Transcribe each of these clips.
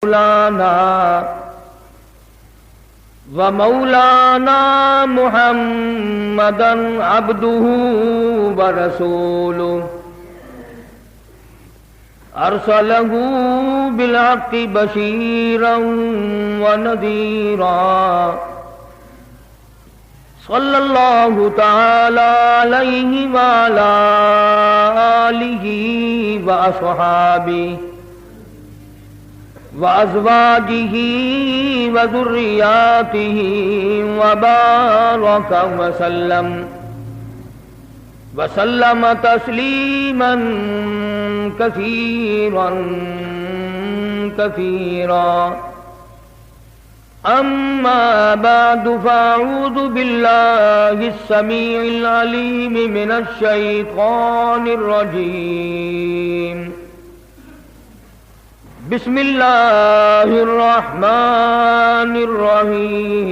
مولانا ومولانا محمدا عبده ورسوله أرسله بالحق بشيرا ونذيرا صلى الله تعالى عليه وعلى آله وأصحابه وأزواجه وذرياته وبارك وسلم تسليما كثيرا أما بعد فأعوذ بالله السميع العليم من الشيطان الرجيم بسم اللہ الرحمن الرحیم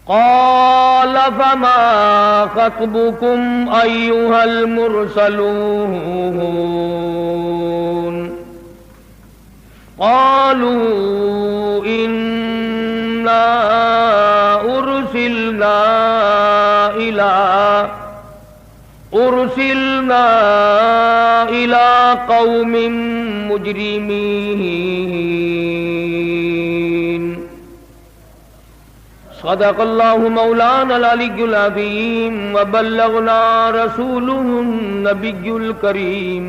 قال فما خطبكم أيها المرسلون قالوا إنا أرسلنا إلى قوم مجرمين صدق الله مولانا العلي العظيم وبلغنا رسوله النبي الكريم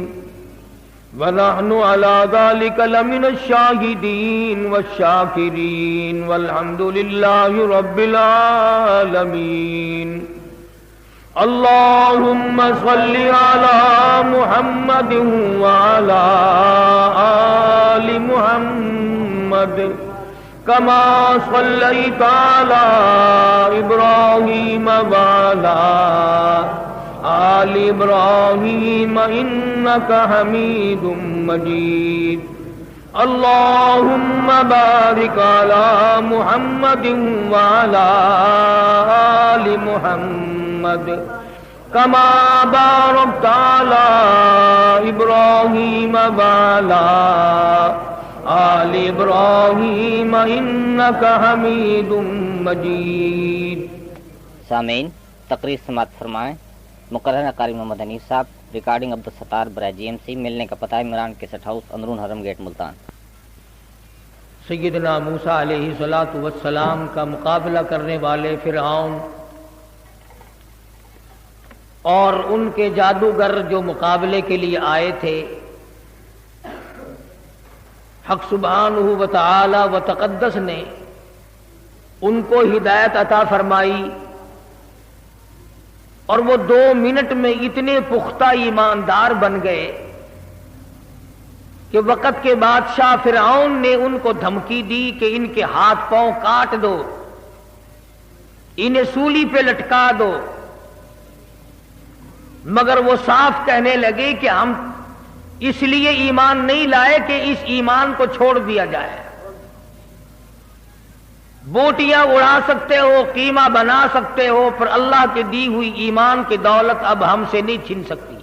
ونحن على ذلك لمن الشاهدين والشاكرين والحمد لله رب العالمين اللهم صل على محمد وعلى آل محمد كما صليت على إبراهيم وعلى آل إبراهيم إنك حميد مجيد اللهم بارك على محمد وعلى آل محمد كما باركت على إبراهيم وعلى آل إبراهيم إنك حميد مجيد. سامعین، تقریر سماعت فرمائیں. مقررہ قاری محمد حنیف صاحب. ریکارڈنگ عبدالستار برائے GMC. ملنے کا پتہ عمران کیسٹ ہاؤس، اندرون حرم گیٹ، ملتان. سیدنا موسیٰ علیہ السلام کا مقابلہ کرنے والے فرعون اور ان کے جادوگر جو مقابلے کے لیے آئے تھے، حق سبحانہ و تعالی و تقدس نے ان کو ہدایت عطا فرمائی اور وہ 2 منٹ میں اتنے پختہ ایماندار بن گئے کہ وقت کے بادشاہ فرعون نے ان کو دھمکی دی کہ ان کے ہاتھ پاؤں کاٹ دو، انہیں سولی پہ لٹکا دو، مگر وہ صاف کہنے لگے کہ ہم اس لیے ایمان نہیں لائے کہ اس ایمان کو چھوڑ دیا جائے. بوٹیاں اڑا سکتے ہو، قیمہ بنا سکتے ہو، پر اللہ کی دی ہوئی ایمان کی دولت اب ہم سے نہیں چھن سکتی.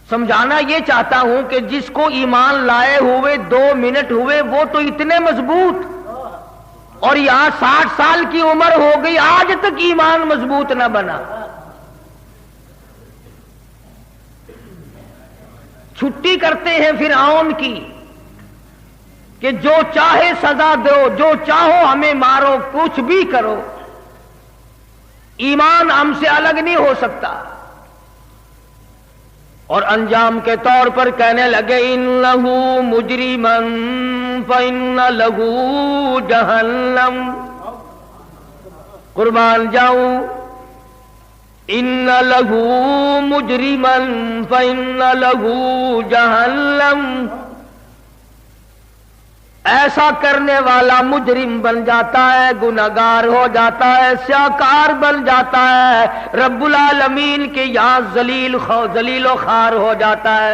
سمجھانا یہ چاہتا ہوں کہ جس کو ایمان لائے ہوئے 2 منٹ ہوئے وہ تو اتنے مضبوط، اور یہاں 60 سال کی عمر ہو گئی آج تک ایمان مضبوط نہ بنا. چھٹی کرتے ہیں فرعون کی کہ جو چاہے سزا دو، جو چاہو ہمیں مارو، کچھ بھی کرو، ایمان ہم سے الگ نہیں ہو سکتا. اور انجام کے طور پر کہنے لگے انہ مجرما فإن له جہنم. قربان جاؤں. ان له مجرما فإن له جہنم. ایسا کرنے والا مجرم بن جاتا ہے، گناہگار ہو جاتا ہے، سیاکار بن جاتا ہے، رب العالمین کے یہاں ذلیل و خوار ہو جاتا ہے.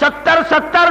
70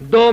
2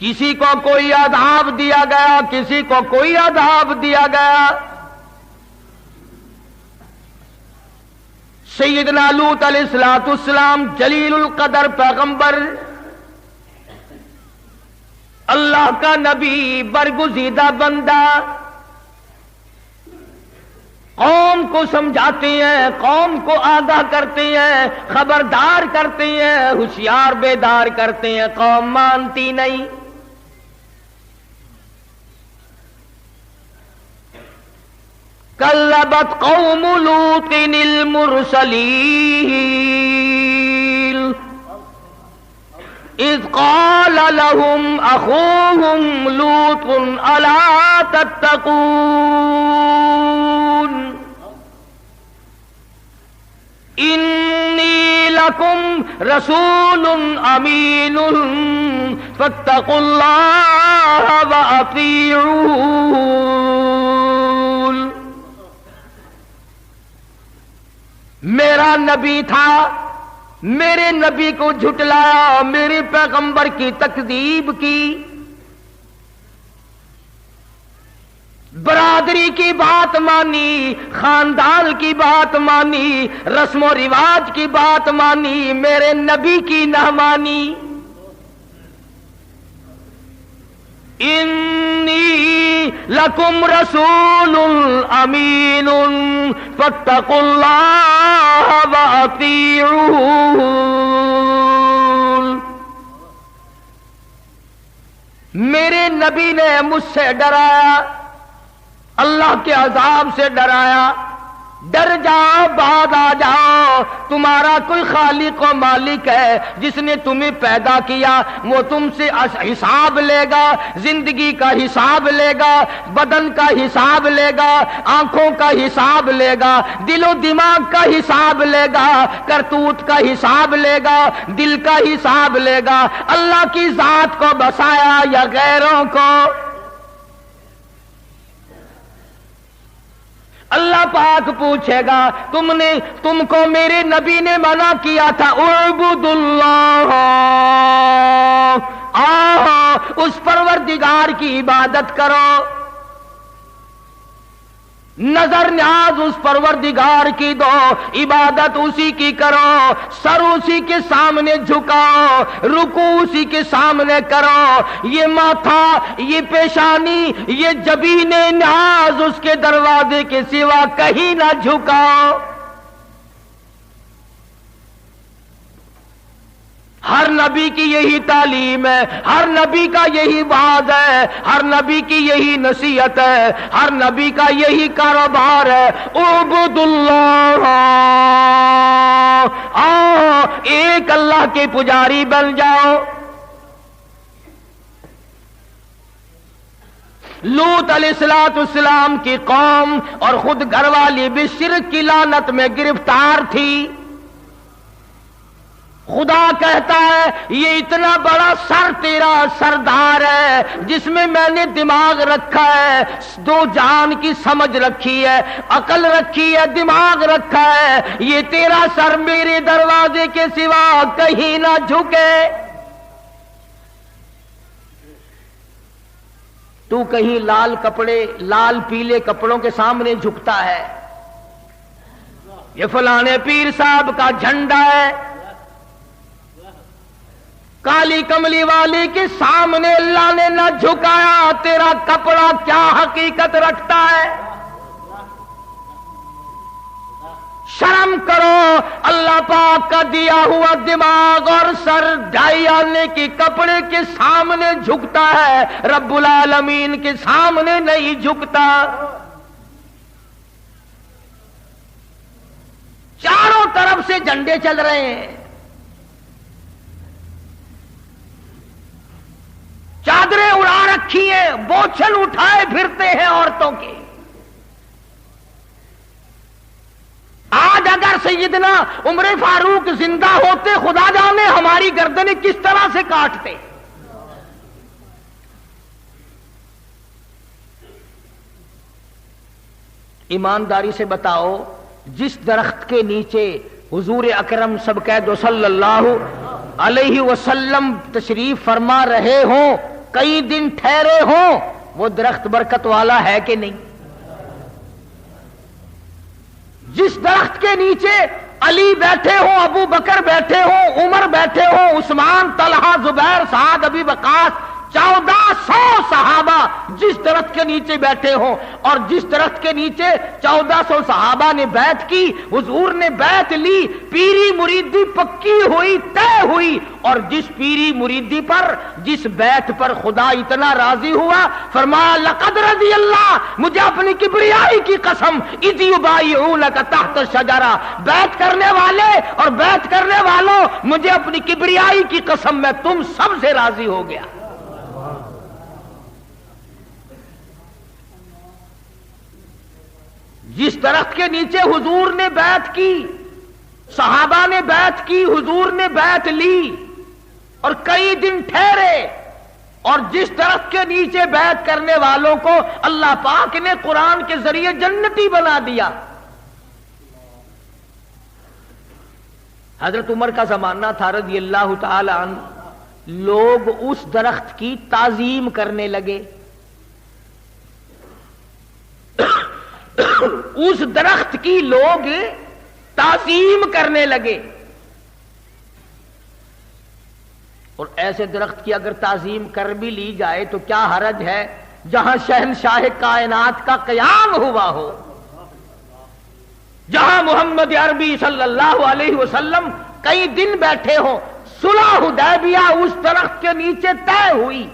کسی کو کوئی عذاب دیا گیا، کسی کو کوئی عذاب دیا گیا۔ سیدنا لوط علیہ السلام جلیل القدر پیغمبر، اللہ کا نبی، برگزیدہ بندہ، قوم کو سمجھاتے ہیں، قوم کو آگاہ کرتے ہیں، خبردار کرتے ہیں، ہوشیار بیدار کرتے ہیں، قوم مانتی نہیں۔ کذبت قوم لوط المرسلین اذ قال لهم اخوهم لوط الا تتقون انی لکم رسول امین فاتقوا اللہ واطیعون۔ میرا نبی تھا، میرے نبی کو جھٹلایا، میرے پیغمبر کی تکذیب کی، برادری کی بات مانی، خاندان کی بات مانی، رسم و رواج کی بات مانی، میرے نبی کی نہ مانی۔ انی لکم رسول امین فاتقوا اللہ واطیعون۔ میرے نبی نے مجھ سے ڈرایا، اللہ کے عذاب سے ڈرایا، ڈر جاؤ، بعد آ جاؤ، تمہارا کوئی خالق و مالک ہے جس نے تمہیں پیدا کیا، وہ تم سے حساب لے گا، زندگی کا حساب لے گا، بدن کا حساب لے گا، آنکھوں کا حساب لے گا، دل و دماغ کا حساب لے گا، کرتوت کا حساب لے گا، دل کا حساب لے گا۔ اللہ کی ذات کو بسایا یا غیروں کو؟ اللہ پاک پوچھے گا، تم کو میرے نبی نے منع کیا تھا، اعبدوا اللہ، اس پروردگار کی عبادت کرو، نظر نیاز اس پروردگار کی دو، عبادت اسی کی کرو، سر اسی کے سامنے جھکاؤ، رکوع اسی کے سامنے کرو، یہ ماتھا، یہ پیشانی، یہ جبین نیاز اس کے دروازے کے سوا کہیں نہ جھکاؤ۔ ہر نبی کی یہی تعلیم ہے، ہر نبی کا یہی وعظ ہے، ہر نبی کی یہی نصیحت ہے، ہر نبی کا یہی کاروبار ہے، اعبدوا اللہ، ایک اللہ کے پجاری بن جاؤ۔ لوط علیہ السلام کی قوم اور خود گھر والی بھی شرک کی لعنت میں گرفتار تھی۔ خدا کہتا ہے یہ اتنا بڑا سر تیرا سردار ہے جس میں نے دماغ رکھا ہے، دو جان کی سمجھ رکھی ہے، عقل رکھی ہے، دماغ رکھا ہے، یہ تیرا سر میرے دروازے کے سوا کہیں نہ جھکے۔ تو کہیں لال پیلے کپڑوں کے سامنے جھکتا ہے، یہ فلانے پیر صاحب کا جھنڈا ہے، کالی کملی والی کے سامنے اللہ نے نہ جھکایا، تیرا کپڑا کیا حقیقت رکھتا ہے؟ شرم کرو، اللہ پاک کا دیا ہوا دماغ اور سر 2.5 آنے کے کپڑے کے سامنے جھکتا ہے، رب العالمین کے سامنے نہیں جھکتا۔ چاروں طرف سے جھنڈے چل رہے ہیں، چادریں اڑا رکھی ہیں، بوچھل اٹھائے پھرتے ہیں عورتوں کے۔ آج اگر سیدنا عمر فاروق زندہ ہوتے، خدا جانے ہماری گردنیں کس طرح سے کاٹتے۔ ایمانداری سے بتاؤ، جس درخت کے نیچے حضور اکرم سب قید صلی اللہ علیہ وسلم تشریف فرما رہے ہوں، کئی دن ٹھہرے ہوں، وہ درخت برکت والا ہے کہ نہیں؟ جس درخت کے نیچے علی بیٹھے ہوں، ابو بکر بیٹھے ہوں، عمر بیٹھے ہوں، عثمان، طلحہ، زبیر، سعد، ابی وقاص، 1400 صحابہ جس درخت کے نیچے بیٹھے ہوں، اور جس درخت کے نیچے 1400 صحابہ نے بیعت کی، حضور نے بیعت لی، پیری مریدی پکی ہوئی، طے ہوئی، اور جس پیری مریدی پر، جس بیعت پر خدا اتنا راضی ہوا، فرمایا لقد رضی اللہ، مجھے اپنی کبریائی کی قسم، اذ یبایعونک تحت الشجرہ، بیعت کرنے والے اور بیعت کرنے والوں، مجھے اپنی کبریائی کی قسم میں تم سب سے راضی ہو گیا۔ جس درخت کے نیچے حضور نے بیعت کی، صحابہ نے بیعت کی، حضور نے بیعت لی اور کئی دن ٹھہرے، اور جس درخت کے نیچے بیعت کرنے والوں کو اللہ پاک نے قرآن کے ذریعے جنتی بنا دیا۔ حضرت عمر کا زمانہ تھا رضی اللہ تعالی عنہ، لوگ اس درخت کی تعظیم کرنے لگے، اس درخت کی لوگ تعظیم کرنے لگے، اور ایسے درخت کی اگر تعظیم کر بھی لی جائے تو کیا حرج ہے جہاں شہنشاہ کائنات کا قیام ہوا ہو، جہاں محمد عربی صلی اللہ علیہ وسلم کئی دن بیٹھے ہوں، صلح حدیبیہ اس درخت کے نیچے طے ہوئی۔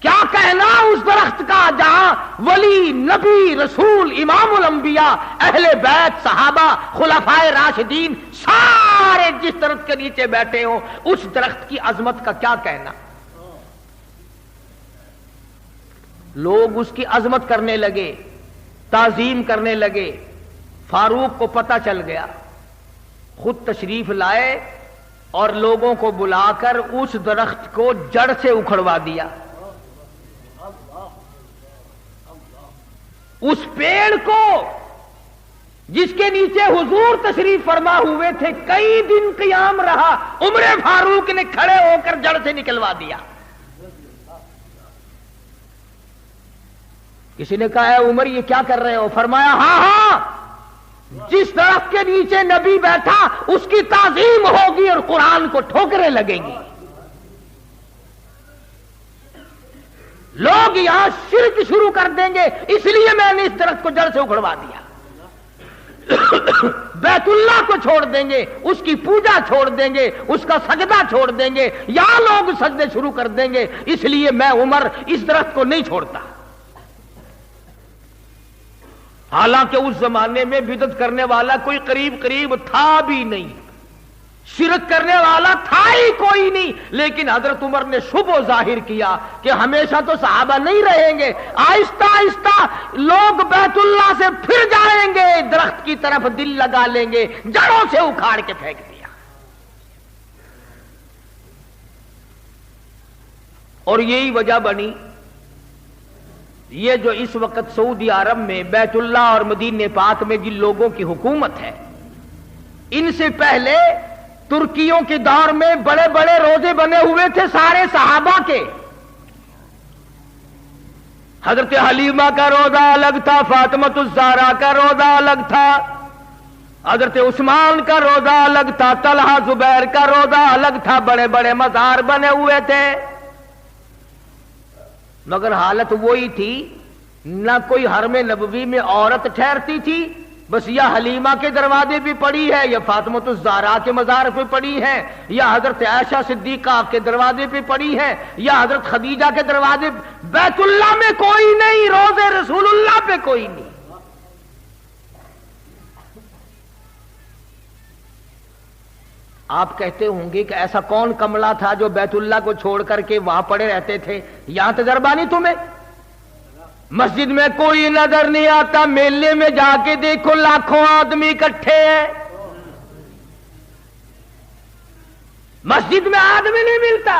کیا کہنا اس درخت کا جہاں ولی، نبی، رسول، امام الانبیاء، اہل بیت، صحابہ، خلفائے راشدین سارے جس درخت کے نیچے بیٹھے ہوں، اس درخت کی عظمت کا کیا کہنا؟ لوگ اس کی عظمت کرنے لگے، تعظیم کرنے لگے۔ فاروق کو پتہ چل گیا، خود تشریف لائے اور لوگوں کو بلا کر اس درخت کو جڑ سے اکھڑوا دیا۔ اس پیڑ کو جس کے نیچے حضور تشریف فرما ہوئے تھے، کئی دن قیام رہا، عمر فاروق نے کھڑے ہو کر جڑ سے نکلوا دیا۔ کسی نے کہا ہے عمر یہ کیا کر رہے ہو؟ فرمایا ہاں، جس درخت کے نیچے نبی بیٹھا اس کی تعظیم ہوگی اور قرآن کو ٹھوکریں لگیں گی۔ لوگ یہاں شرک شروع کر دیں گے، اس لیے میں نے اس درخت کو جڑ سے اکھڑوا دیا۔ بیت اللہ کو چھوڑ دیں گے، اس کی پوجا چھوڑ دیں گے، اس کا سجدہ چھوڑ دیں گے، یہاں لوگ سجدے شروع کر دیں گے، اس لیے میں عمر اس درخت کو نہیں چھوڑتا۔ حالانکہ اس زمانے میں بدعت کرنے والا کوئی قریب تھا بھی نہیں، شرک کرنے والا تھا ہی کوئی نہیں، لیکن حضرت عمر نے شبہ ظاہر کیا کہ ہمیشہ تو صحابہ نہیں رہیں گے، آہستہ آہستہ لوگ بیت اللہ سے پھر جائیں گے، درخت کی طرف دل لگا لیں گے، جڑوں سے اکھاڑ کے پھینک دیا۔ اور یہی وجہ بنی، یہ جو اس وقت سعودی عرب میں بیت اللہ اور مدینہ پاک میں جن لوگوں کی حکومت ہے، ان سے پہلے ترکیوں کے دور میں بڑے بڑے روزے بنے ہوئے تھے سارے صحابہ کے۔ حضرت حلیمہ کا روزہ الگ تھا، فاطمۃ الزہرا کا روزہ الگ تھا، حضرت عثمان کا روزہ الگ تھا، طلحہ زبیر کا روزہ الگ تھا، بڑے بڑے مزار بنے ہوئے تھے، مگر حالت وہی تھی، نہ کوئی حرم نبوی میں عورت ٹھہرتی تھی، بس یا حلیمہ کے دروازے پہ پڑی ہے، یا فاطمۃ الزہرا کے مزار پہ پڑی ہے، یا حضرت عائشہ صدیقہ کے دروازے پہ پڑی ہے، یا حضرت خدیجہ کے دروازے۔ بیت اللہ میں کوئی نہیں، روزے رسول اللہ پہ کوئی نہیں۔ آپ کہتے ہوں گے کہ ایسا کون کملا تھا جو بیت اللہ کو چھوڑ کر کے وہاں پڑے رہتے تھے؟ یہاں تجربہ نہیں تمہیں؟ مسجد میں کوئی نظر نہیں آتا، میلے میں جا کے دیکھو لاکھوں آدمی اکٹھے ہیں، مسجد میں آدمی نہیں ملتا۔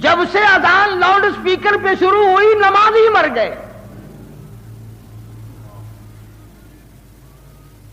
جب سے اذان لاؤڈ اسپیکر پہ شروع ہوئی، نمازی مر گئے،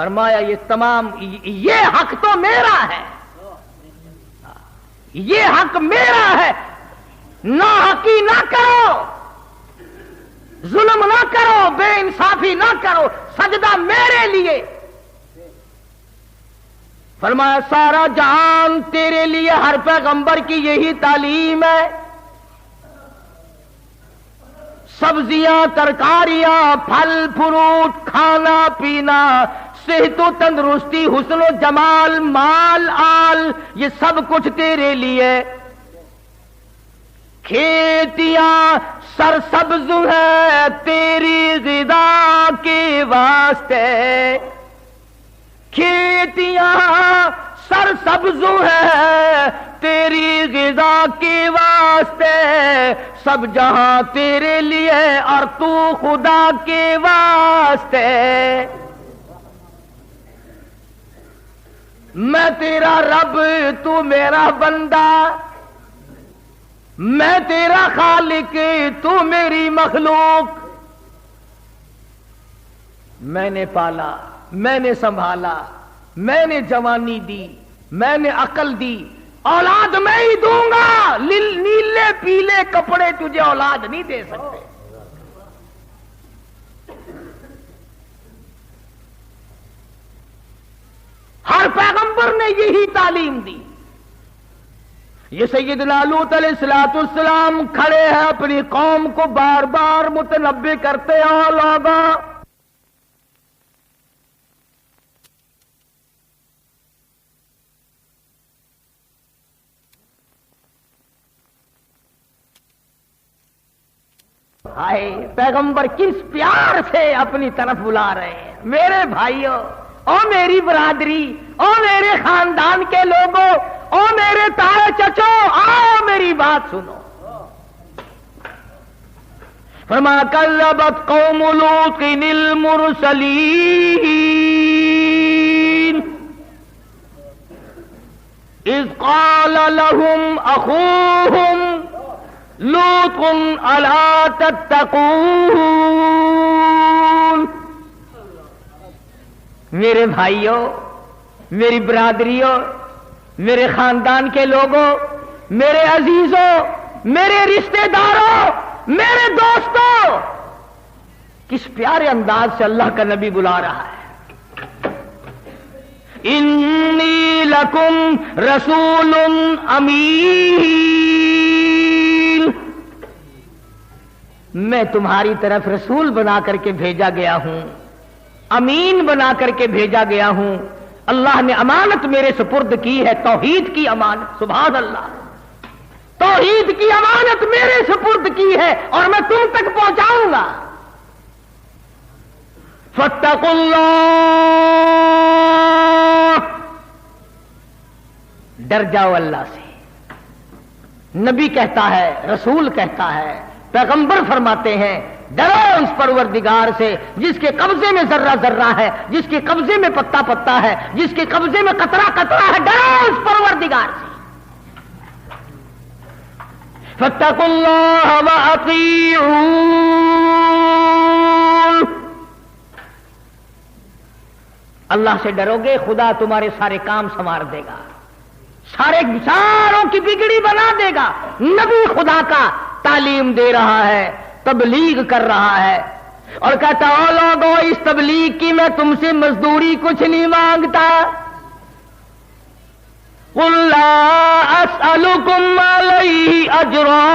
فرمایا یہ تمام یہ حق تو میرا ہے، یہ حق میرا ہے، ناحقی نہ کرو، ظلم نہ کرو، بے انصافی نہ کرو، سجدہ میرے لیے۔ فرمایا سارا جہان تیرے لیے، ہر پیغمبر کی یہی تعلیم ہے۔ سبزیاں، ترکاریاں، پھل فروٹ، کھانا پینا، صحت و تندرستی، حسن و جمال، مال آل، یہ سب کچھ تیرے لیے۔ کھیتیاں سرسبز ہے تیری غذا کے واسطے، کھیتیاں سرسبز ہے تیری غذا کے واسطے، سب جہاں تیرے لیے اور تو خدا کے واسطے۔ میں تیرا رب، تو میرا بندہ، میں تیرا خالق، تو میری مخلوق۔ میں نے پالا، میں نے سنبھالا، میں نے جوانی دی، میں نے عقل دی، اولاد میں ہی دوں گا، نیلے پیلے کپڑے تجھے اولاد نہیں دے سکتے۔ ہر پیغمبر نے یہی تعلیم دی۔ یہ سیدنا لوط علیہ السلام کھڑے ہیں، اپنی قوم کو بار بار متنبہ کرتے ہیں، لوگوں ہائے پیغمبر کس پیار سے اپنی طرف بلا رہے ہیں۔ میرے بھائیوں، او میری برادری، او میرے خاندان کے لوگوں، او میرے تائے چچو، آؤ میری بات سنو۔ فرمایا کذبت قوم لوط المرسلین اذ قال لهم اخوهم لوط الا تتقون۔ میرے بھائیوں، میری برادریوں، میرے خاندان کے لوگوں، میرے عزیزوں، میرے رشتہ داروں، میرے دوستوں، کس پیارے انداز سے اللہ کا نبی بلا رہا ہے۔ انی لکم رسول امین، میں تمہاری طرف رسول بنا کر کے بھیجا گیا ہوں، امین بنا کر کے بھیجا گیا ہوں۔ اللہ نے امانت میرے سپرد کی ہے، توحید کی امانت، سبحان اللہ، توحید کی امانت میرے سپرد کی ہے اور میں تم تک پہنچاؤں گا۔ فاتقوا اللہ، ڈر جاؤ اللہ سے۔ نبی کہتا ہے، رسول کہتا ہے، پیغمبر فرماتے ہیں ڈرو اس پروردگار سے جس کے قبضے میں ذرہ ذرہ ہے، جس کے قبضے میں پتا پتا ہے، جس کے قبضے میں قطرہ قطرہ ہے، ڈرو اس پروردگار سے۔ فاتقوا اللہ واطیعون، اللہ سے ڈرو گے، خدا تمہارے سارے کام سنوار دے گا، ساروں کی بگڑی بنا دے گا۔ نبی خدا کا تعلیم دے رہا ہے، تبلیغ کر رہا ہے اور کہتا او لوگوں، اس تبلیغ کی میں تم سے مزدوری کچھ نہیں مانگتا۔ قل لا اسألکم علیہ اجرا،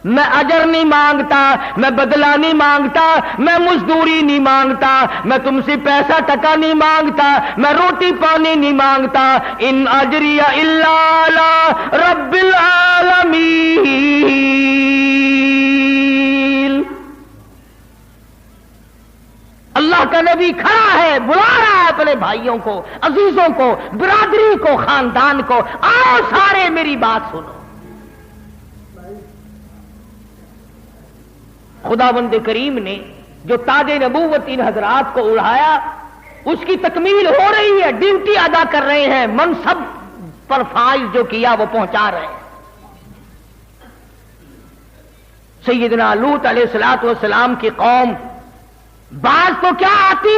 میں اجر نہیں مانگتا، میں بدلہ نہیں مانگتا، میں مزدوری نہیں مانگتا، میں تم سے پیسہ ٹکا نہیں مانگتا، میں روٹی پانی نہیں مانگتا۔ ان اجری الا علی رب العالمین۔ اللہ کا نبی کھڑا ہے، بلا رہا ہے اپنے بھائیوں کو، عزیزوں کو، برادری کو، خاندان کو، آؤ سارے میری بات سنو۔ خداوند کریم نے جو تاج نبوت ان حضرات کو اڑایا، اس کی تکمیل ہو رہی ہے، ڈیوٹی ادا کر رہے ہیں، منصب پر فائز جو کیا وہ پہنچا رہے ہیں۔ سیدنا لوط علیہ الصلوۃ والسلام کی قوم بعض تو کیا آتی،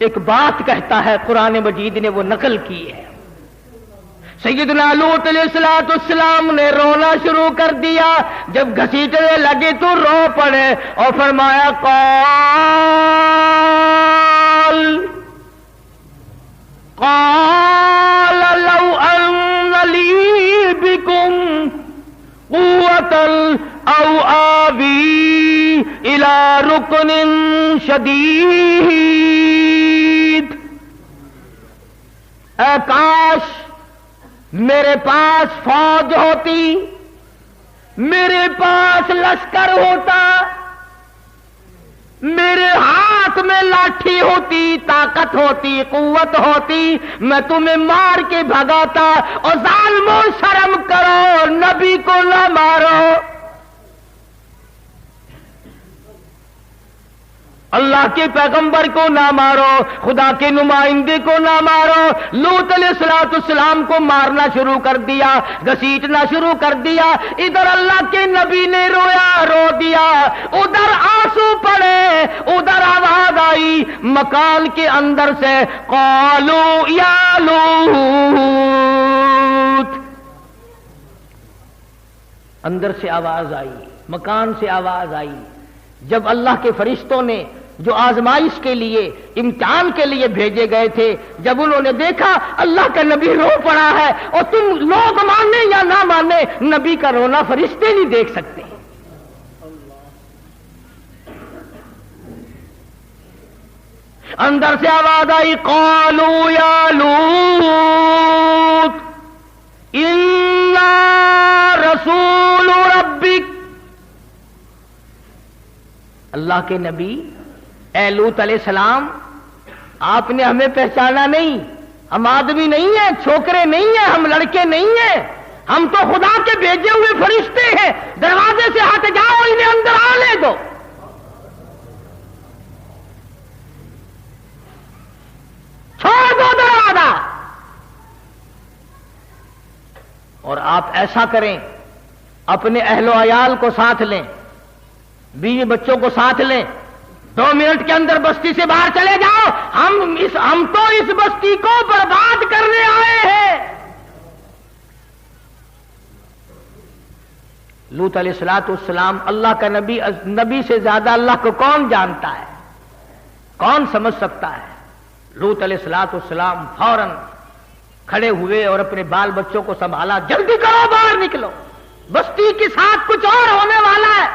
ایک بات کہتا ہے قرآن مجید نے وہ نقل کی ہے، سیدنا لوط علیہ السلام نے رونا شروع کر دیا، جب گھسیٹنے لگے تو رو پڑے اور فرمایا قال لو ان لی بکم قوة او آوی الى رکن شدید، اے کاش میرے پاس فوج ہوتی، میرے پاس لشکر ہوتا، میرے ہاتھ میں لاٹھی ہوتی، طاقت ہوتی، قوت ہوتی، میں تمہیں مار کے بھگاتا۔ اور ظالموں شرم کرو، نبی کو نہ مارو، اللہ کے پیغمبر کو نہ مارو، خدا کے نمائندے کو نہ مارو۔ لوط علیہ السلام کو مارنا شروع کر دیا، گھسیٹنا شروع کر دیا۔ ادھر اللہ کے نبی نے رویا، رو دیا، ادھر آنسو پڑے، ادھر آواز آئی مکان کے اندر سے، قالوا یا لوط، اندر سے آواز آئی، مکان سے آواز آئی۔ جب اللہ کے فرشتوں نے جو آزمائش کے لیے، امتحان کے لیے بھیجے گئے تھے، جب انہوں نے دیکھا اللہ کا نبی رو پڑا ہے، اور تم لوگ مانے یا نہ مانے، نبی کا رونا فرشتے نہیں دیکھ سکتے۔ اندر سے آواز آئی قالوا یا لوط انا رسول ربک، اللہ کے نبی اے لوط علیہ السلام، آپ نے ہمیں پہچانا نہیں، ہم آدمی نہیں ہیں، چھوکرے نہیں ہیں، ہم لڑکے نہیں ہیں، ہم تو خدا کے بھیجے ہوئے فرشتے ہیں، دروازے سے ہٹ جاؤ، انہیں اندر آنے دو۔ چھوڑ دو دروازہ، اور آپ ایسا کریں، اپنے اہل و عیال کو ساتھ لیں، بیوی بچوں کو ساتھ لیں، 2 منٹ کے اندر بستی سے باہر چلے جاؤ، ہم تو اس بستی کو برباد کرنے آئے ہیں۔ لوط علیہ السلام اللہ کا نبی سے زیادہ اللہ کو کون جانتا ہے، کون سمجھ سکتا ہے؟ لوط علیہ السلام فوراً کھڑے ہوئے اور اپنے بال بچوں کو سنبھالا، جلدی کرو باہر نکلو، بستی کے ساتھ کچھ اور ہونے والا ہے۔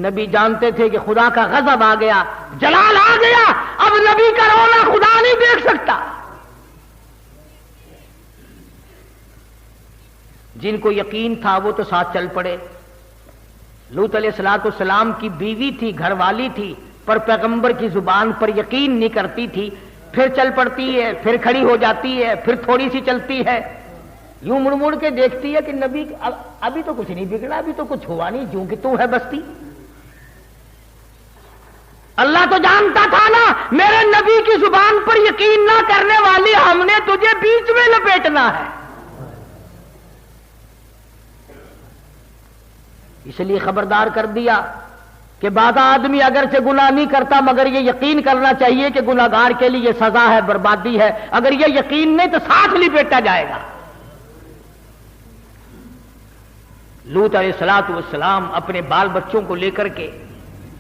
نبی جانتے تھے کہ خدا کا غضب آ گیا، جلال آ گیا، اب نبی کا رونا خدا نہیں دیکھ سکتا۔ جن کو یقین تھا وہ تو ساتھ چل پڑے۔ لوط علیہ السلام کی بیوی تھی، گھر والی تھی، پر پیغمبر کی زبان پر یقین نہیں کرتی تھی، پھر چل پڑتی ہے، پھر کھڑی ہو جاتی ہے، پھر تھوڑی سی چلتی ہے، یوں مڑ مڑ کے دیکھتی ہے کہ نبی ابھی تو کچھ نہیں بگڑا، ابھی تو کچھ ہوا نہیں، جو کہ تو ہے بستی۔ اللہ تو جانتا تھا نا میرے نبی کی زبان پر یقین نہ کرنے والی ہم نے تجھے بیچ میں لپیٹنا ہے، اس لیے خبردار کر دیا کہ بعض آدمی اگر سے گناہ نہیں کرتا مگر یہ یقین کرنا چاہیے کہ گناہگار کے لیے یہ سزا ہے، بربادی ہے، اگر یہ یقین نہیں تو ساتھ لپیٹا جائے گا۔ لوط علیہ السلام اپنے بال بچوں کو لے کر کے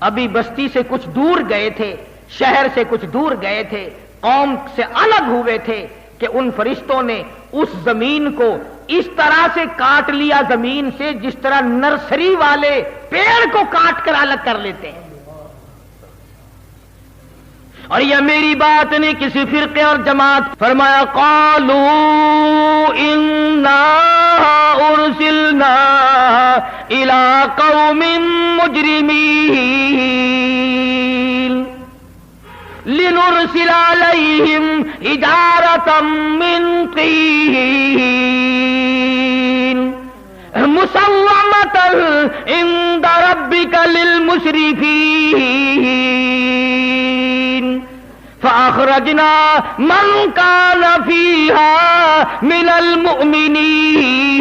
ابھی بستی سے کچھ دور گئے تھے، شہر سے کچھ دور گئے تھے، قوم سے الگ ہوئے تھے کہ ان فرشتوں نے اس زمین کو اس طرح سے کاٹ لیا زمین سے جس طرح نرسری والے پیڑ کو کاٹ کر الگ کر لیتے ہیں۔ اور یہ میری بات نہیں کسی فرقے اور جماعت، فرمایا قالوا انا ارسلنا الى قوم مجرمین لنرسل علیہم حجارة من طین مسومة عند ربک للمسرفین فأخرجنا من كان فيها من المؤمنين۔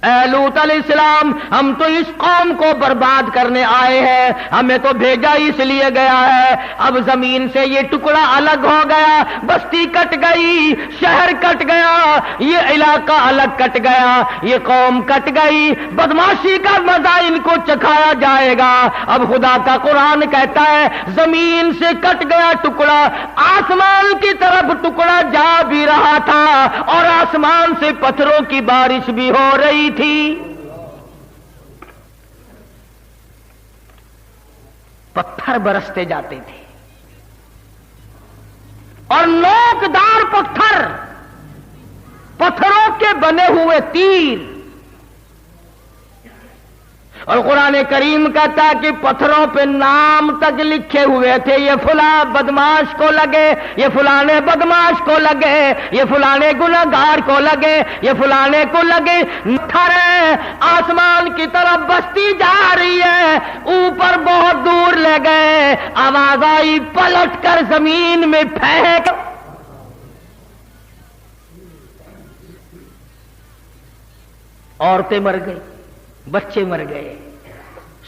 اے لوط علیہ السلام ہم تو اس قوم کو برباد کرنے آئے ہیں، ہمیں تو بھیجا اس لیے گیا ہے۔ اب زمین سے یہ ٹکڑا الگ ہو گیا، بستی کٹ گئی، شہر کٹ گیا، یہ علاقہ الگ کٹ گیا، یہ قوم کٹ گئی، بدماشی کا مزہ ان کو چکھایا جائے گا۔ اب خدا کا قرآن کہتا ہے زمین سے کٹ گیا ٹکڑا، آسمان کی طرف ٹکڑا جا بھی رہا تھا اور آسمان سے پتھروں کی بارش بھی ہو رہی تھی۔ پتھر برستے جاتے تھے اور نوکدار پتھر، پتھروں کے بنے ہوئے تیر، اور قرآن کریم کہتا ہے کہ پتھروں پہ نام تک لکھے ہوئے تھے، یہ فلاں بدماش کو لگے، یہ فلانے بدماش کو لگے، یہ فلانے گنہگار کو لگے، یہ فلانے کو لگے۔ تھرے آسمان کی طرف بستی جا رہی ہے، اوپر بہت دور لے گئے، آواز آئی پلٹ کر زمین میں پھینک۔ عورتیں مر گئی، بچے مر گئے،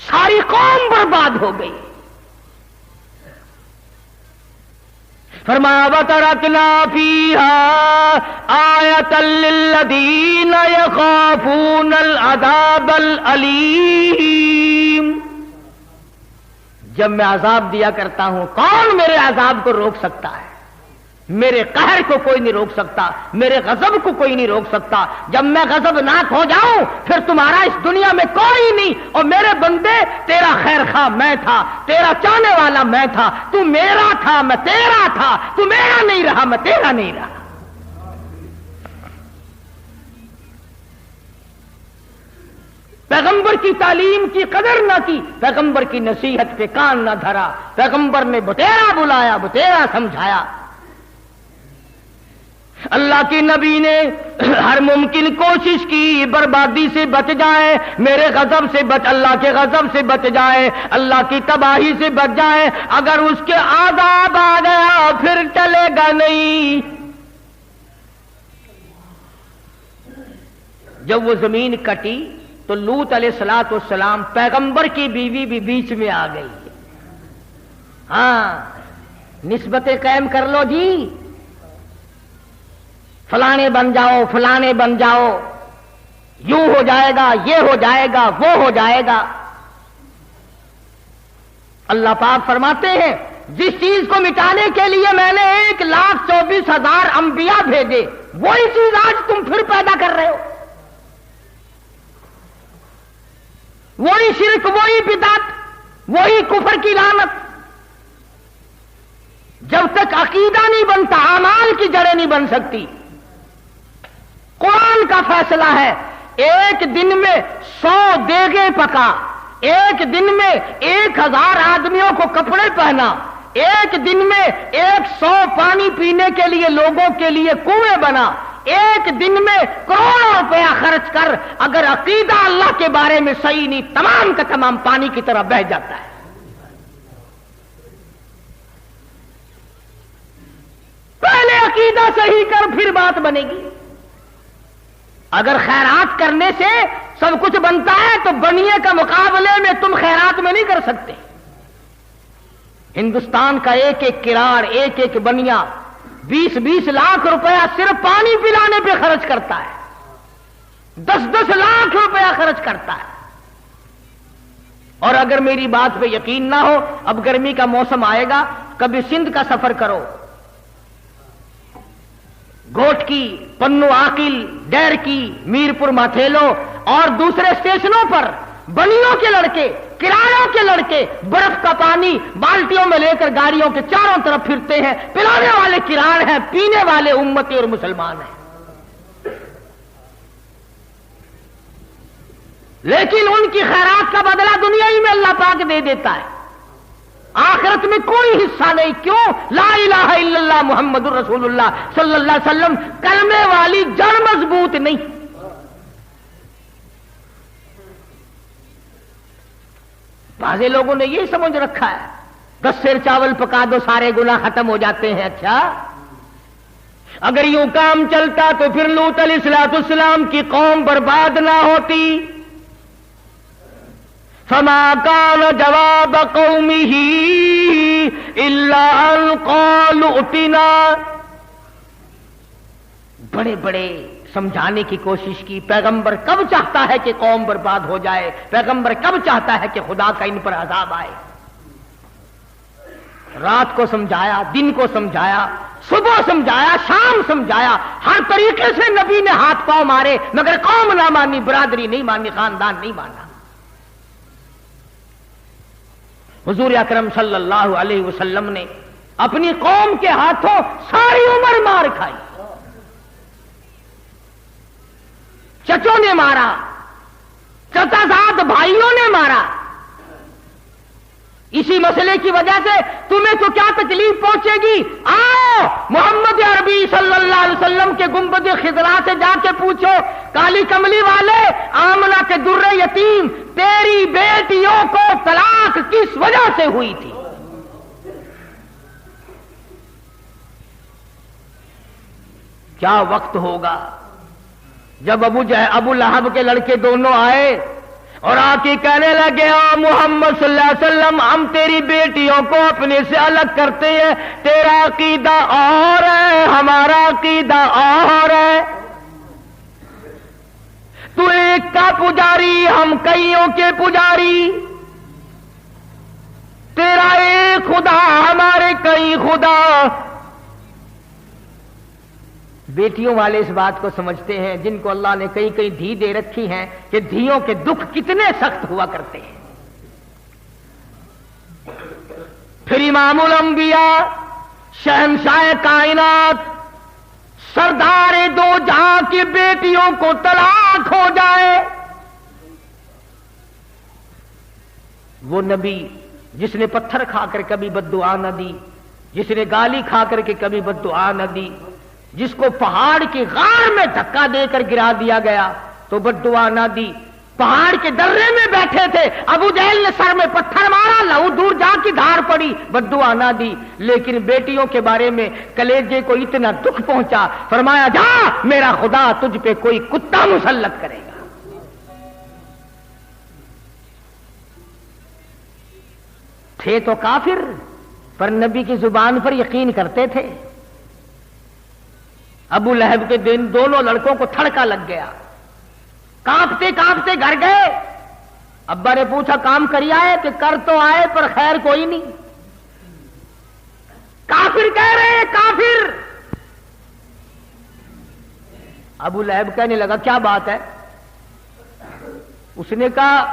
ساری قوم برباد ہو گئی۔ فرمایا وَتَرَكْنَا فِيهَا آيَةً لِّلَّذِينَ يَخَافُونَ الْعَذَابَ الْأَلِيمَ۔ جب میں عذاب دیا کرتا ہوں، کون میرے عذاب کو روک سکتا ہے؟ میرے قہر کو کوئی نہیں روک سکتا، میرے غضب کو کوئی نہیں روک سکتا۔ جب میں غضبناک ہو جاؤں پھر تمہارا اس دنیا میں کوئی نہیں، اور میرے بندے تیرا خیر خواہ میں تھا، تیرا چاہنے والا میں تھا، تو میرا تھا میں تیرا تھا، تو میرا نہیں رہا میں تیرا نہیں رہا۔ پیغمبر کی تعلیم کی قدر نہ کی، پیغمبر کی نصیحت پہ کان نہ دھرا، پیغمبر نے بتیرا بلایا، بتیرا سمجھایا۔ اللہ کے نبی نے ہر ممکن کوشش کی بربادی سے بچ جائے، میرے غضب سے بچ، اللہ کے غضب سے بچ جائے، اللہ کی تباہی سے بچ جائے۔ اگر اس کے عذاب آ گیا پھر چلے گا نہیں۔ جب وہ زمین کٹی تو لوط علیہ الصلوۃ والسلام پیغمبر کی بیوی بھی بیچ میں آ گئی۔ ہاں نسبتیں قائم کر لو جی، فلانے بن جاؤ، فلانے بن جاؤ، یوں ہو جائے گا، یہ ہو جائے گا، وہ ہو جائے گا۔ اللہ پاک فرماتے ہیں جس چیز کو مٹانے کے لیے میں نے 1,24,000 انبیاء بھیجے، وہی چیز آج تم پھر پیدا کر رہے ہو۔ وہی شرک، وہی بدعت، وہی کفر کی لعنت۔ جب تک عقیدہ نہیں بنتا اعمال کی جڑیں نہیں بن سکتی۔ قرآن کا فیصلہ ہے، ایک دن میں 100 دیگیں پکا، ایک دن میں 1,000 آدمیوں کو کپڑے پہنا، ایک دن میں 100 پانی پینے کے لیے لوگوں کے لیے کنویں بنا، ایک دن میں کروڑوں روپیہ خرچ کر اگر عقیدہ اللہ کے بارے میں صحیح نہیں، تمام کا تمام پانی کی طرح بہہ جاتا ہے۔ پہلے عقیدہ صحیح کر پھر بات بنے گی۔ اگر خیرات کرنے سے سب کچھ بنتا ہے تو بنیے کا مقابلے میں تم خیرات میں نہیں کر سکتے۔ ہندوستان کا ایک ایک کراڑ، ایک ایک بنیا 20-20 لاکھ روپیہ صرف پانی پلانے پہ خرچ کرتا ہے، 10-10 لاکھ روپیہ خرچ کرتا ہے۔ اور اگر میری بات پہ یقین نہ ہو، اب گرمی کا موسم آئے گا، کبھی سندھ کا سفر کرو، گوٹ کی، پنو عاقل، ڈیر کی، میرپور ماتھیلو اور دوسرے اسٹیشنوں پر بنیوں کے لڑکے، کرایوں کے لڑکے برف کا پانی بالٹیوں میں لے کر گاڑیوں کے چاروں طرف پھرتے ہیں۔ پلانے والے کراڑ ہیں، پینے والے امتی اور مسلمان ہیں، لیکن ان کی خیرات کا بدلہ دنیا ہی میں اللہ پاک دے دیتا ہے، آخرت میں کوئی حصہ نہیں۔ کیوں؟ لا الہ الا اللہ محمد الرسول اللہ صلی اللہ علیہ وسلم کلمے والی جڑ مضبوط نہیں۔ بعض لوگوں نے یہ سمجھ رکھا ہے 10 سیر چاول پکا دو سارے گناہ ختم ہو جاتے ہیں۔ اچھا اگر یوں کام چلتا تو پھر لوط علیہ السلام کی قوم برباد نہ ہوتی. فما كان جواب قومه الا ان قالوا ائتنا. بڑے بڑے سمجھانے کی کوشش کی. پیغمبر کب چاہتا ہے کہ قوم برباد ہو جائے؟ پیغمبر کب چاہتا ہے کہ خدا کا ان پر عذاب آئے؟ رات کو سمجھایا، دن کو سمجھایا، صبح سمجھایا، شام سمجھایا، ہر طریقے سے نبی نے ہاتھ پاؤں مارے، مگر قوم نہ مانی، برادری نہیں مانی، خاندان نہیں مانا. حضور اکرم صلی اللہ علیہ وسلم نے اپنی قوم کے ہاتھوں ساری عمر مار کھائی. چچوں نے مارا، چچا زاد بھائیوں نے مارا. اسی مسئلے کی وجہ سے تمہیں تو کیا تکلیف پہنچے گی؟ آؤ محمد عربی صلی اللہ علیہ وسلم کے گنبد خضرا سے جا کے پوچھو، کالی کملی والے، آمنہ کے در یتیم، تیری بیٹیوں کو طلاق کس وجہ سے ہوئی تھی؟ کیا وقت ہوگا جب ابو لہب کے لڑکے دونوں آئے اور آ کے کہنے لگے، محمد صلی اللہ علیہ وسلم، ہم تیری بیٹیوں کو اپنے سے الگ کرتے ہیں، تیرا عقیدہ اور ہے، ہمارا عقیدہ اور ہے، تو ایک کا پجاری، ہم کئیوں کے پجاری، تیرا ایک خدا، ہمارے کئی خدا. بیٹیوں والے اس بات کو سمجھتے ہیں، جن کو اللہ نے کئی کئی دھی دے رکھی ہیں، کہ دھیوں کے دکھ کتنے سخت ہوا کرتے ہیں. پھر امام الانبیاء، شہنشاہ کائنات، سردار دو جہاں کی بیٹیوں کو طلاق ہو جائے. وہ نبی جس نے پتھر کھا کر کبھی بد دعا نہ دی، جس نے گالی کھا کر کے کبھی بد دعا نہ دی، جس کو پہاڑ کی غار میں دھکا دے کر گرا دیا گیا تو بد دعا نہ دی. پہاڑ کے درے میں بیٹھے تھے، ابو جہل نے سر میں پتھر مارا، لہو دور جا کی دھار پڑی، بد دعا نہ دی. لیکن بیٹیوں کے بارے میں کلیجے کو اتنا دکھ پہنچا، فرمایا جا میرا خدا تجھ پہ کوئی کتا مسلط کرے گا. تھے تو کافر، پر نبی کی زبان پر یقین کرتے تھے. ابو لہب کے دن دونوں لڑکوں کو تھڑکا لگ گیا، کانپتے کانپتے گھر گئے. ابا نے پوچھا کام کری آئے؟ کہ کر تو آئے پر خیر کوئی نہیں. کافر کہہ رہے، کافر. ابو لہب کہنے لگا کیا بات ہے؟ اس نے کہا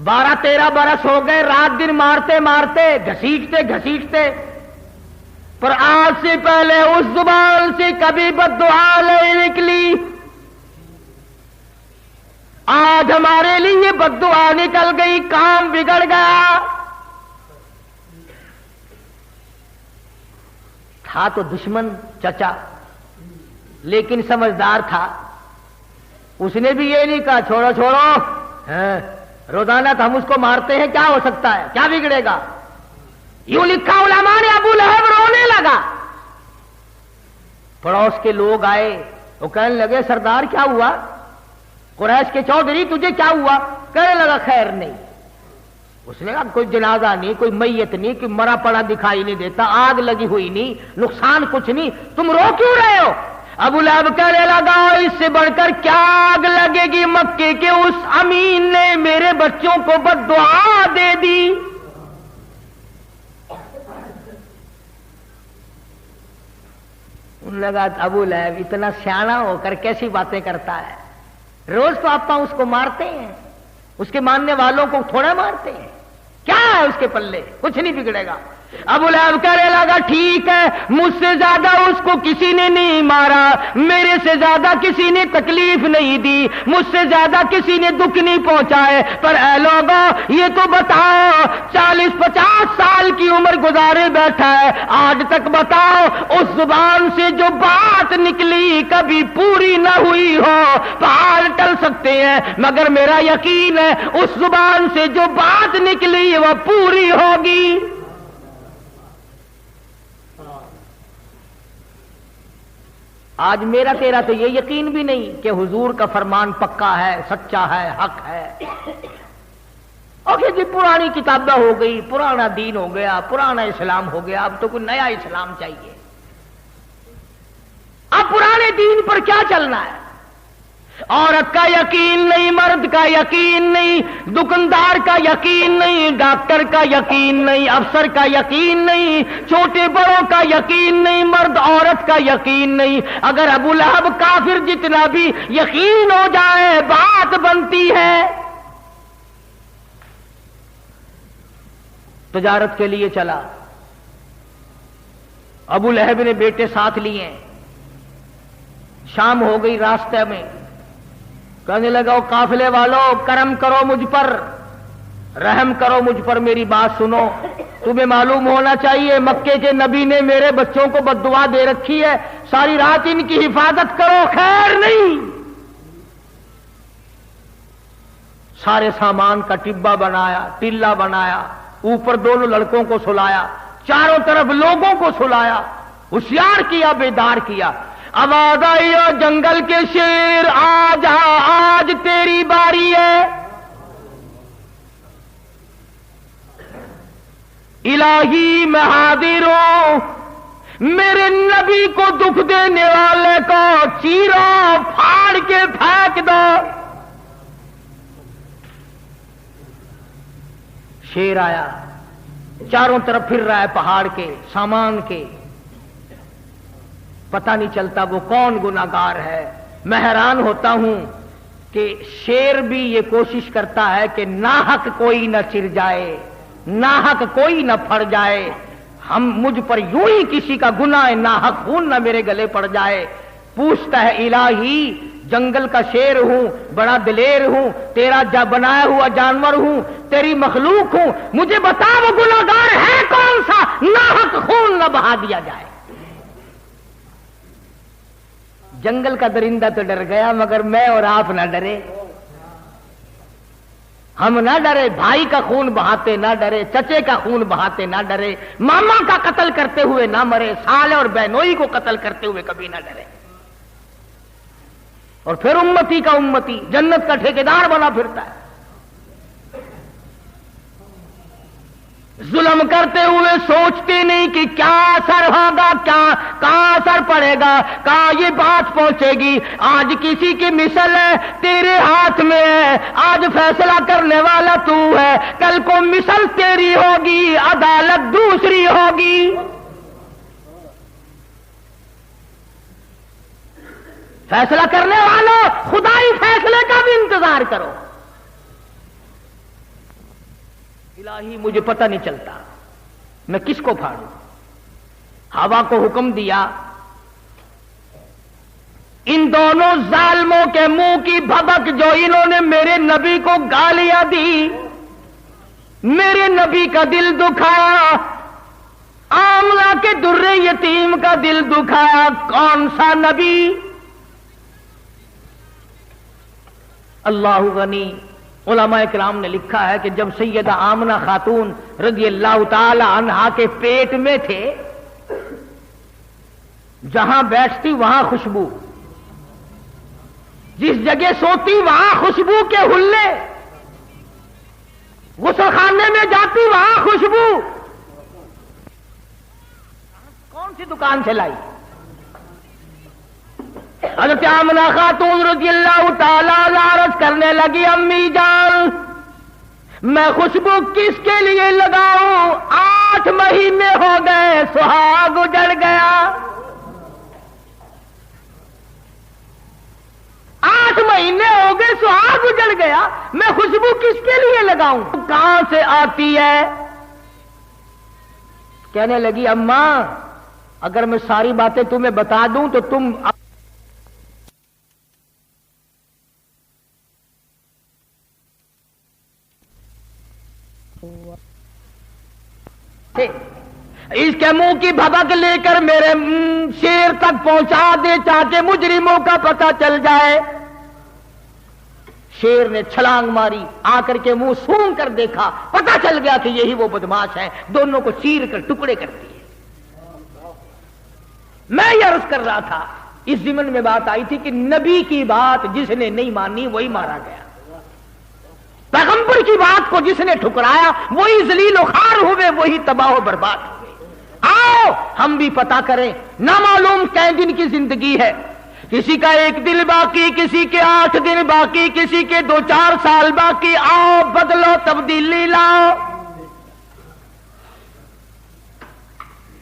12-13 برس ہو گئے، رات دن مارتے مارتے، گھسیٹتے گھسیٹتے، پر آج سے پہلے اس زبان سے کبھی بد دعا نہیں نکلی. آج ہمارے لیے بد دعا نکل گئی، کام بگڑ گیا. تھا تو دشمن چچا، لیکن سمجھدار تھا. اس نے بھی یہ نہیں کہا چھوڑو چھوڑو، روزانہ تو ہم اس کو مارتے ہیں، کیا ہو سکتا ہے، کیا بگڑے گا. یوں لکھا علماء نے، ابو لہب رونے لگا. پڑوس کے لوگ آئے، وہ کہنے لگے سردار کیا ہوا؟ قریش کے چودھری تجھے کیا ہوا؟ کہنے لگا خیر نہیں. اس نے کہا کوئی جنازہ نہیں، کوئی میت نہیں، کوئی مرا پڑا دکھائی نہیں دیتا، آگ لگی ہوئی نہیں، نقصان کچھ نہیں، تم رو کیوں رہے ہو؟ ابو لہب کہنے لگا اس سے بڑھ کر کیا آگ لگے گی، مکے کے اس امین نے میرے بچوں کو بد دعا دے دی. ان لگا ابو لہب اتنا سیانا ہو کر کیسی باتیں کرتا ہے، روز تو آپ اس کو مارتے ہیں، اس کے ماننے والوں کو تھوڑا مارتے ہیں، کیا ہے اس کے پلے، کچھ نہیں بگڑے گا. ابو لہب کہنے لگا ٹھیک ہے، مجھ سے زیادہ اس کو کسی نے نہیں مارا، میرے سے زیادہ کسی نے تکلیف نہیں دی، مجھ سے زیادہ کسی نے دکھ نہیں پہنچائے، پر اے لوگوں یہ تو بتاؤ 40-50 سال کی عمر گزارے بیٹھا ہے، آج تک بتاؤ اس زبان سے جو بات نکلی کبھی پوری نہ ہوئی ہو. پہاڑ ٹل سکتے ہیں مگر میرا یقین ہے اس زبان سے جو بات نکلی وہ پوری ہوگی. آج میرا تیرا تو یہ یقین بھی نہیں کہ حضور کا فرمان پکا ہے، سچا ہے، حق ہے۔ اور جی پرانی کتابیں ہو گئی، پرانا دین ہو گیا، پرانا اسلام ہو گیا، اب تو کوئی نیا اسلام چاہیے۔ اب پرانے دین پر کیا چلنا ہے؟ عورت کا یقین نہیں، مرد کا یقین نہیں، دکاندار کا یقین نہیں، ڈاکٹر کا یقین نہیں، افسر کا یقین نہیں، چھوٹے بڑوں کا یقین نہیں، مرد عورت کا یقین نہیں۔ اگر ابو لہب کافر جتنا بھی یقین ہو جائے بات بنتی ہے۔ تجارت کے لیے چلا، ابو لہب نے بیٹے ساتھ لیے، شام ہو گئی، راستے میں کہنے لگا او قافلے والوں کرم کرو مجھ پر، رحم کرو مجھ پر، میری بات سنو، تمہیں معلوم ہونا چاہیے مکے کے نبی نے میرے بچوں کو بد دعا دے رکھی ہے، ساری رات ان کی حفاظت کرو، خیر نہیں۔ سارے سامان کا ٹبا بنایا، ٹلا بنایا، اوپر دونوں لڑکوں کو سلایا، چاروں طرف لوگوں کو سلایا، ہوشیار کیا، بیدار کیا۔ آواز آئی جنگل کے شیر آ جا، آج تیری باری ہے۔ الہی میں حاضر ہوں، میرے نبی کو دکھ دینے والے کو چیرو، پھاڑ کے پھینک دو۔ شیر آیا، چاروں طرف پھر رہا ہے، پہاڑ کے، سامان کے، پتہ نہیں چلتا وہ کون گناہگار ہے۔ میں حیران ہوتا ہوں کہ شیر بھی یہ کوشش کرتا ہے کہ ناحق کوئی نہ چر جائے، ناحق کوئی نہ پھڑ جائے، مجھ پر یوں ہی کسی کا گناہ ناحق خون نہ میرے گلے پڑ جائے۔ پوچھتا ہے الہی جنگل کا شیر ہوں، بڑا دلیر ہوں، تیرا بنایا ہوا جانور ہوں، تیری مخلوق ہوں، مجھے بتا وہ گناہگار ہے کون سا، ناحق خون نہ بہا دیا جائے۔ جنگل کا درندہ تو ڈر گیا، مگر میں اور آپ نہ ڈرے، ہم نہ ڈرے، بھائی کا خون بہاتے نہ ڈرے، چچے کا خون بہاتے نہ ڈرے، ماما کا قتل کرتے ہوئے نہ مرے، سالے اور بہنوئی کو قتل کرتے ہوئے کبھی نہ ڈرے۔ اور پھر امتی کا امتی جنت کا ٹھیکیدار بنا پھرتا ہے۔ ظلم کرتے ہوئے سوچتے نہیں کہ کیا اثر ہوگا، کہاں اثر پڑے گا، کہاں یہ بات پہنچے گی۔ آج کسی کی مثل ہے تیرے ہاتھ میں ہے، آج فیصلہ کرنے والا تو ہے، کل کو مثل تیری ہوگی، عدالت دوسری ہوگی۔ فیصلہ کرنے والوں خدائی فیصلے کا بھی انتظار کرو۔ الہی مجھے پتہ نہیں چلتا میں کس کو پھاڑوں۔ ہوا کو حکم دیا، ان دونوں ظالموں کے منہ کی بھبک جو انہوں نے میرے نبی کو گالیاں دی، میرے نبی کا دل دکھایا، آملہ کے در یتیم کا دل دکھایا۔ کون سا نبی؟ اللہ غنی۔ علماء کرام نے لکھا ہے کہ جب سیدہ آمنہ خاتون رضی اللہ تعالی عنہا کے پیٹ میں تھے، جہاں بیٹھتی وہاں خوشبو، جس جگہ سوتی وہاں خوشبو کے حلے، غسل خانے میں جاتی وہاں خوشبو، کون سی دکان سے لائی؟ حضرت آمنہ خاتون رضی اللہ تعالی عنہا عرض کرنے لگی، امی جان میں خوشبو کس کے لیے لگاؤں؟ 8 مہینے ہو گئے، سہاگ اجڑ گیا۔ 8 مہینے ہو گئے، سہاگ اجڑ گیا، میں خوشبو کس کے لیے لگاؤں؟ کہاں سے آتی ہے؟ کہنے لگی اماں اگر میں ساری باتیں تمہیں بتا دوں تو تم اس کے منہ کی بھبک لے کر میرے شیر تک پہنچا دے تاکہ مجرموں کا پتہ چل جائے۔ شیر نے چھلانگ ماری، آ کر کے منہ سونگ کر دیکھا، پتہ چل گیا کہ یہی وہ بدماش ہے، دونوں کو چیر کر ٹکڑے کرتی ہے۔ میں یہ عرض کر رہا تھا اس ضمن میں بات آئی تھی کہ نبی کی بات جس نے نہیں مانی وہی مارا گیا، پیغمبر کی بات کو جس نے ٹھکرایا وہی ذلیل و خوار ہوئے، وہی تباہ و برباد ہوئے۔ آؤ ہم بھی پتہ کریں، نامعلوم کئی دن کی زندگی ہے، کسی کا 1 دن باقی، کسی کے 8 دن باقی، کسی کے 2-4 سال باقی۔ آؤ بدلو، تبدیلی لاؤ۔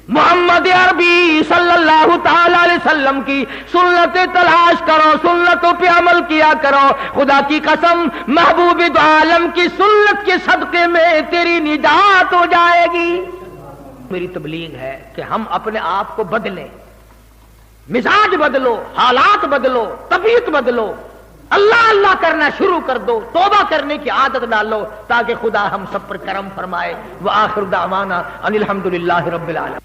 محمد عربی صلی اللہ تعالی علیہ وسلم کی سنت تلاش کرو، سنتوں پہ عمل کیا کرو۔ خدا کی قسم محبوب دو عالم کی سنت کے صدقے میں تیری نجات ہو جائے گی۔ میری تبلیغ ہے کہ ہم اپنے آپ کو بدلیں، مزاج بدلو، حالات بدلو، طبیعت بدلو، اللہ اللہ کرنا شروع کر دو، توبہ کرنے کی عادت ڈالو تاکہ خدا ہم سب پر کرم فرمائے۔ وآخر دعوانا ان الحمدللہ رب العالمین۔